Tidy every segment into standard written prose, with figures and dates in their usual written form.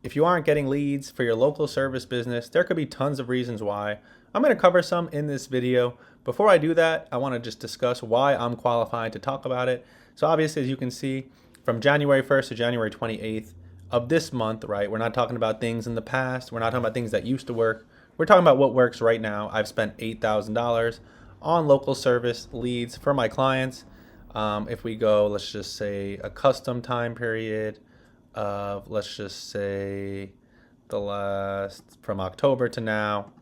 if you aren't getting leads for your local service business, there could be tons of reasons why. I'm going to cover some in this video. Before I do that, I want to just discuss why I'm qualified to talk about it. So obviously, as you can see, from January 1st to January 28th of this month, right, we're not talking about things in the past. We're not talking about things that used to work. We're talking about what works right now. I've spent $8,000 on local service leads for my clients. If we go, let's just say a custom time period of, let's just say the last, from October to now,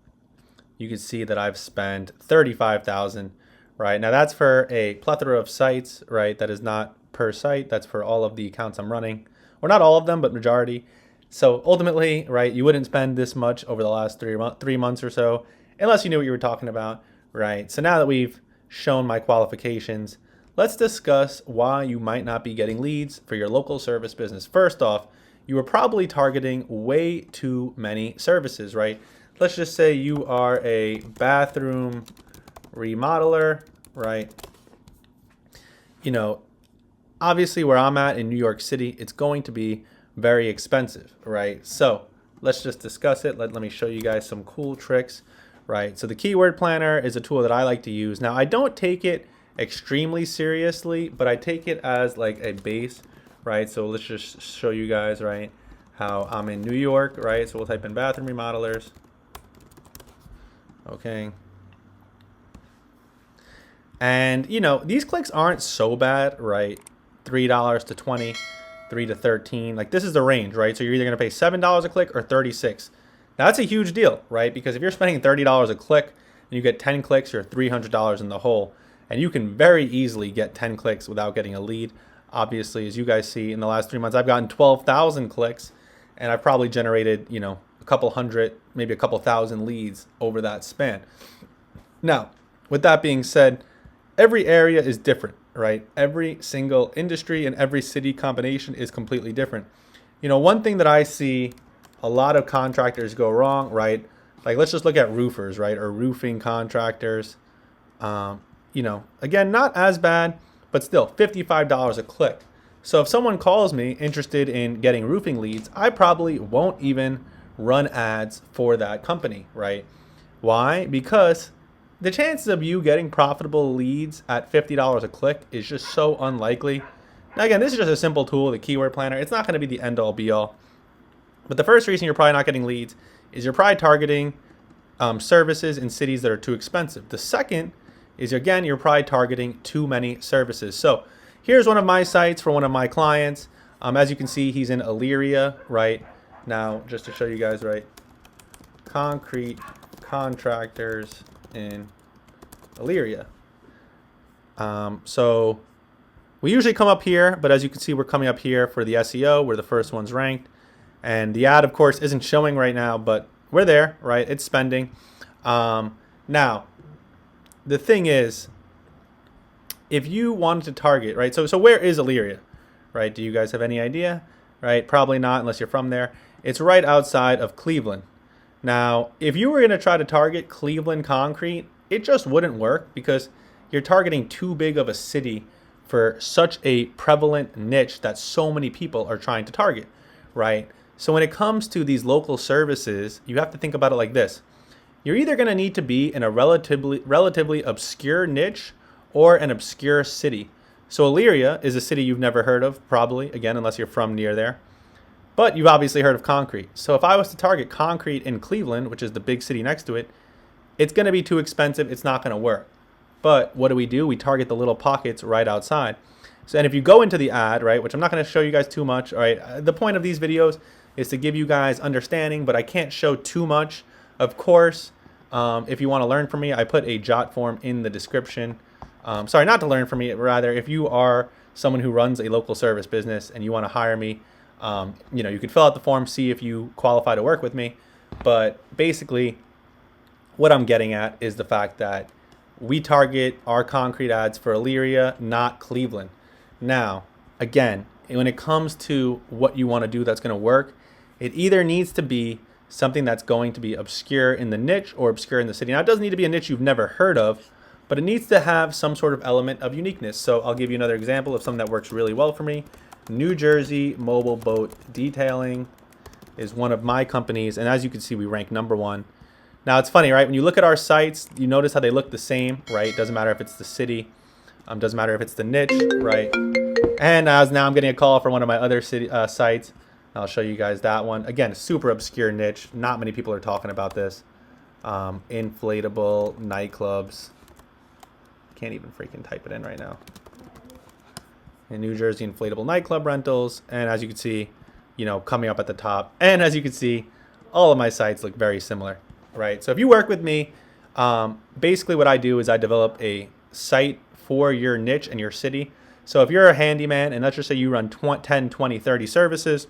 you can see that I've spent 35,000, right? Now that's for a plethora of sites, right? That is not per site. That's for all of the accounts I'm running, or not all of them, but majority. So ultimately, right, you wouldn't spend this much over the last 3 months or so, unless you knew what you were talking about, right? So now that we've shown my qualifications, let's discuss why you might not be getting leads for your local service business. First off, you are probably targeting way too many services, right? Let's just say you are a bathroom remodeler, right? You know, obviously where I'm at in New York City, it's going to be very expensive, right? So let's just discuss it. Let me show you guys some cool tricks, right? So the keyword planner is a tool that I like to use. Now I don't take it extremely seriously, but I take it as like a base, right? So let's just show you guys, right, how I'm in New York, right? So we'll type in bathroom remodelers. Okay. And you know, these clicks aren't so bad, right? $3 to 20, 3 to 13. Like this is the range, right? So you're either going to pay $7 a click or 36. Now that's a huge deal, right? Because if you're spending $30 a click and you get 10 clicks, you're $300 in the hole. And you can very easily get 10 clicks without getting a lead. Obviously, as you guys see, in the last 3 months, I've gotten 12,000 clicks, and I've probably generated, you know, a couple hundred, maybe a couple thousand leads over that span. Now, with that being said, every area is different, right? Every single industry and every city combination is completely different. You know, one thing that I see a lot of contractors go wrong, right? Like, let's just look at roofers, right? Or roofing contractors. You know, again, not as bad, but still $55 a click. So if someone calls me interested in getting roofing leads, I probably won't even run ads for that company, right? Why? Because the chances of you getting profitable leads at $50 a click is just so unlikely. Now, again, this is just a simple tool, the keyword planner. It's not going to be the end all be all. But the first reason you're probably not getting leads is you're probably targeting services in cities that are too expensive. The second is, again, you're probably targeting too many services. So here's one of my sites for one of my clients. As you can see, he's in Elyria, right? Now, just to show you guys, right? Concrete contractors in Elyria. So we usually come up here, but as you can see, we're coming up here for the SEO. We're the first ones ranked. And the ad, of course, isn't showing right now, but we're there, right? It's spending. Now, the thing is, if you wanted to target, right? So where is Elyria, right? Do you guys have any idea? Right? Probably not unless you're from there. It's right outside of Cleveland. Now, if you were going to try to target Cleveland concrete, it just wouldn't work because you're targeting too big of a city for such a prevalent niche that so many people are trying to target, right? So when it comes to these local services, you have to think about it like this. You're either going to need to be in a relatively obscure niche or an obscure city. So Elyria is a city you've never heard of, probably, again, unless you're from near there. But you've obviously heard of concrete. So if I was to target concrete in Cleveland, which is the big city next to it, it's going to be too expensive. It's not going to work. But what do? We target the little pockets right outside. So, and if you go into the ad, right, which I'm not going to show you guys too much, all right, the point of these videos is to give you guys understanding, but I can't show too much. Of course, if you want to learn from me, I put a jot form in the description. Sorry, not to learn from me, rather, if you are someone who runs a local service business and you want to hire me, you know, you can fill out the form, see if you qualify to work with me. But basically, what I'm getting at is the fact that we target our concrete ads for Elyria, not Cleveland. Now, again, when it comes to what you want to do that's going to work, it either needs to be something that's going to be obscure in the niche or obscure in the city. Now, it doesn't need to be a niche you've never heard of, but it needs to have some sort of element of uniqueness. So I'll give you another example of something that works really well for me. New Jersey mobile boat detailing. is one of my companies, and as you can see, we rank #1. Now it's funny, right? When you look at our sites, you notice how they look the same, right? Doesn't matter if it's the city, doesn't matter if it's the niche, right? And as now I'm getting a call from one of my other city sites. I'll show you guys that one. Again, super obscure niche. Not many people are talking about this. Inflatable nightclubs. Can't even freaking type it in right now. In New Jersey, inflatable nightclub rentals. And as you can see, you know, coming up at the top. And as you can see, all of my sites look very similar, right? So if you work with me, basically what I do is I develop a site for your niche and your city. So if you're a handyman, and let's just say you run 10, 20, 30 services,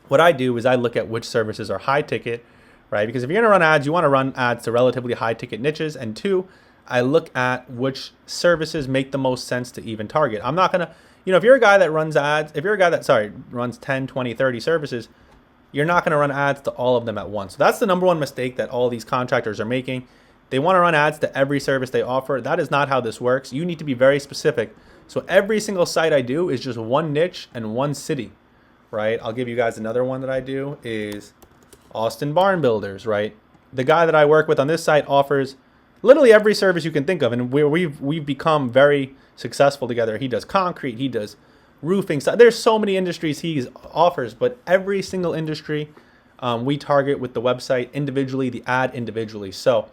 what I do is I look at which services are high ticket, right? Because if you're gonna run ads, you wanna run ads to relatively high ticket niches. And two, I look at which services make the most sense to even target. I'm not gonna, you know, if you're a guy that runs ads, if you're a guy that, runs 10, 20, 30 services, you're not gonna run ads to all of them at once. So that's the #1 mistake that all these contractors are making. They wanna run ads to every service they offer. That is not how this works. You need to be very specific. So every single site I do is just one niche and one city, right? I'll give you guys another one that I do is Austin Barn Builders, right? The guy that I work with on this site offers literally every service you can think of, and we've become very successful together. He does concrete, he does roofing. So there's so many industries he offers, but every single industry we target with the website individually, the ad individually. So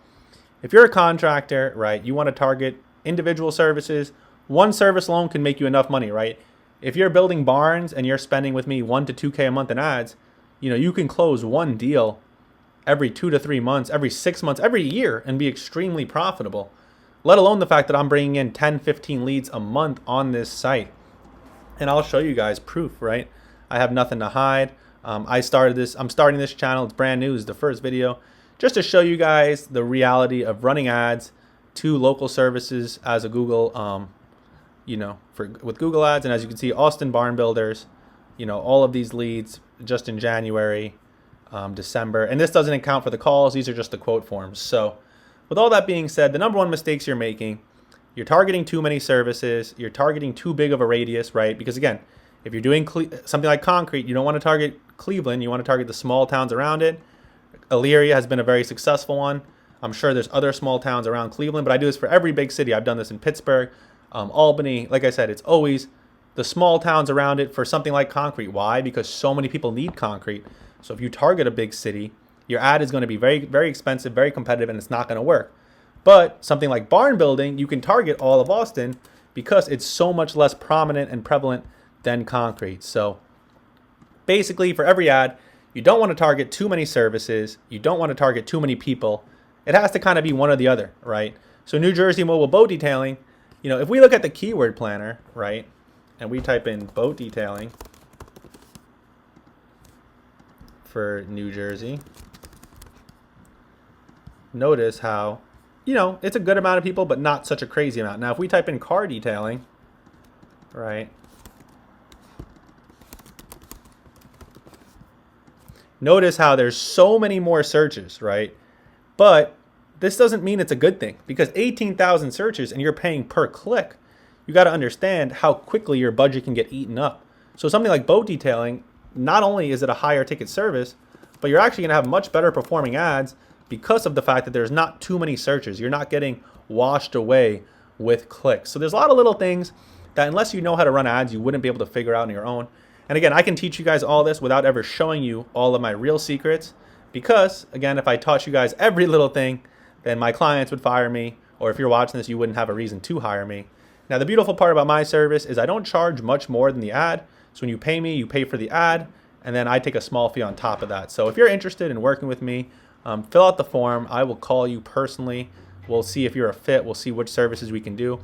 if you're a contractor, right, you want to target individual services. One service alone can make you enough money, right? If you're building barns and you're spending with me 1 to 2K a month in ads, you know, you can close one deal every 2 to 3 months, every 6 months, every year, and be extremely profitable, let alone the fact that I'm bringing in 10, 15 leads a month on this site. And I'll show you guys proof, right? I have nothing to hide. I'm starting this channel. It's brand new. It's the first video just to show you guys the reality of running ads to local services as a Google, you know, with Google ads. And as you can see, Austin Barn Builders, you know, all of these leads just in January, December, and this doesn't account for the calls. These are just the quote forms. So with all that being said, the #1 mistakes you're making, you're targeting too many services, you're targeting too big of a radius, right? Because again, if you're doing something like concrete, you don't want to target Cleveland, you want to target the small towns around it. Elyria has been a very successful one. I'm sure there's other small towns around Cleveland, but I do this for every big city. I've done this in Pittsburgh, Albany. Like I said, it's always the small towns around it for something like concrete. Why? Because so many people need concrete. So if you target a big city, your ad is going to be very, very expensive, very competitive, and it's not going to work. But something like barn building, you can target all of Austin because it's so much less prominent and prevalent than concrete. So basically, for every ad, you don't want to target too many services. You don't want to target too many people. It has to kind of be one or the other, right? So New Jersey mobile boat detailing, you know, if we look at the keyword planner, right, and we type in boat detailing for New Jersey, notice how, you know, it's a good amount of people, but not such a crazy amount. Now, if we type in car detailing, right, notice how there's so many more searches, right? But this doesn't mean it's a good thing, because 18,000 searches and you're paying per click. You got to understand how quickly your budget can get eaten up. So something like boat detailing, not only is it a higher ticket service, but you're actually going to have much better performing ads because of the fact that there's not too many searches. You're not getting washed away with clicks. So there's a lot of little things that unless you know how to run ads, you wouldn't be able to figure out on your own. And again, I can teach you guys all this without ever showing you all of my real secrets, because again, if I taught you guys every little thing, then my clients would fire me, or if you're watching this, you wouldn't have a reason to hire me. Now, the beautiful part about my service is I don't charge much more than the ad. So when you pay me, you pay for the ad, and then I take a small fee on top of that. So if you're interested in working with me, fill out the form. I will call you personally. We'll see if you're a fit. We'll see which services we can do.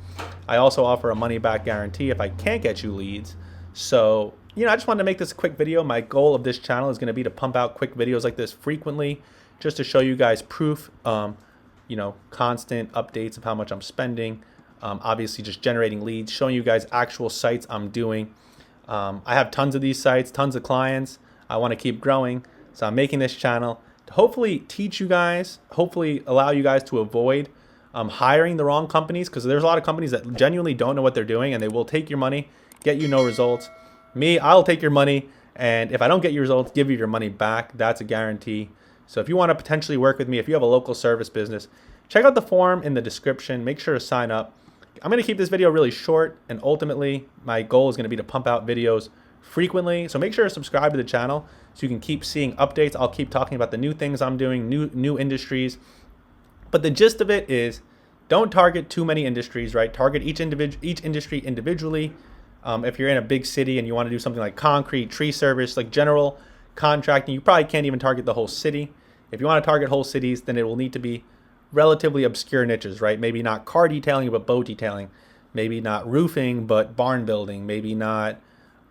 I also offer a money-back guarantee if I can't get you leads. So, you know, I just wanted to make this a quick video. My goal of this channel is going to be to pump out quick videos like this frequently, just to show you guys proof, you know, constant updates of how much I'm spending. Obviously, just generating leads, showing you guys actual sites I'm doing. I have tons of these sites, tons of clients. I want to keep growing. So I'm making this channel to hopefully teach you guys, hopefully allow you guys to avoid hiring the wrong companies, because there's a lot of companies that genuinely don't know what they're doing, and they will take your money, get you no results. Me, I'll take your money And if I don't get your results, give you your money back. That's a guarantee. So if you want to potentially work with me, if you have a local service business, check out the form in the description. Make sure to sign up. I'm going to keep this video really short, and ultimately my goal is going to be to pump out videos frequently. So make sure to subscribe to the channel so you can keep seeing updates. I'll keep talking about the new things I'm doing, new industries. But the gist of it is, don't target too many industries, right? Target each industry individually. If you're in a big city and you want to do something like concrete, tree service, like general contracting, you probably can't even target the whole city. If you want to target whole cities, then it will need to be relatively obscure niches, right? Maybe not car detailing, but boat detailing. Maybe not roofing, but barn building. Maybe not,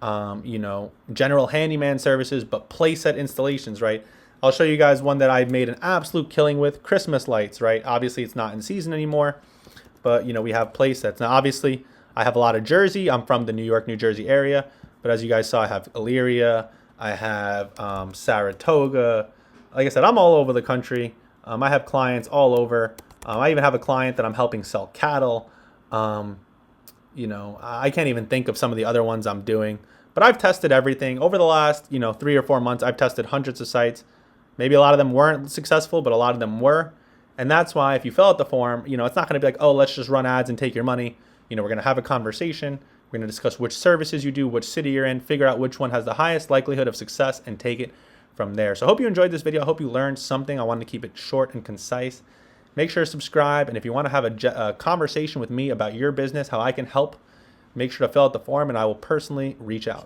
general handyman services, but playset installations, right? I'll show you guys one that I've made an absolute killing with: Christmas lights, right? Obviously, it's not in season anymore, but we have playsets. Now, obviously, I have a lot of Jersey. I'm from the New York, New Jersey area, but as you guys saw, I have Elyria, I have Saratoga. Like I said, I'm all over the country. I have clients all over. I even have a client that I'm helping sell cattle. I can't even think of some of the other ones I'm doing, but I've tested everything over the last 3 or 4 months. I've tested hundreds of sites. Maybe a lot of them weren't successful, but a lot of them were. And that's why if you fill out the form, it's not going to be like, oh, let's just run ads and take your money. We're going to have a conversation. We're going to discuss which services you do, which city you're in, figure out which one has the highest likelihood of success, and take it from there. So I hope you enjoyed this video. I hope you learned something. I wanted to keep it short and concise. Make sure to subscribe. And if you want to have a conversation with me about your business, how I can help, make sure to fill out the form and I will personally reach out.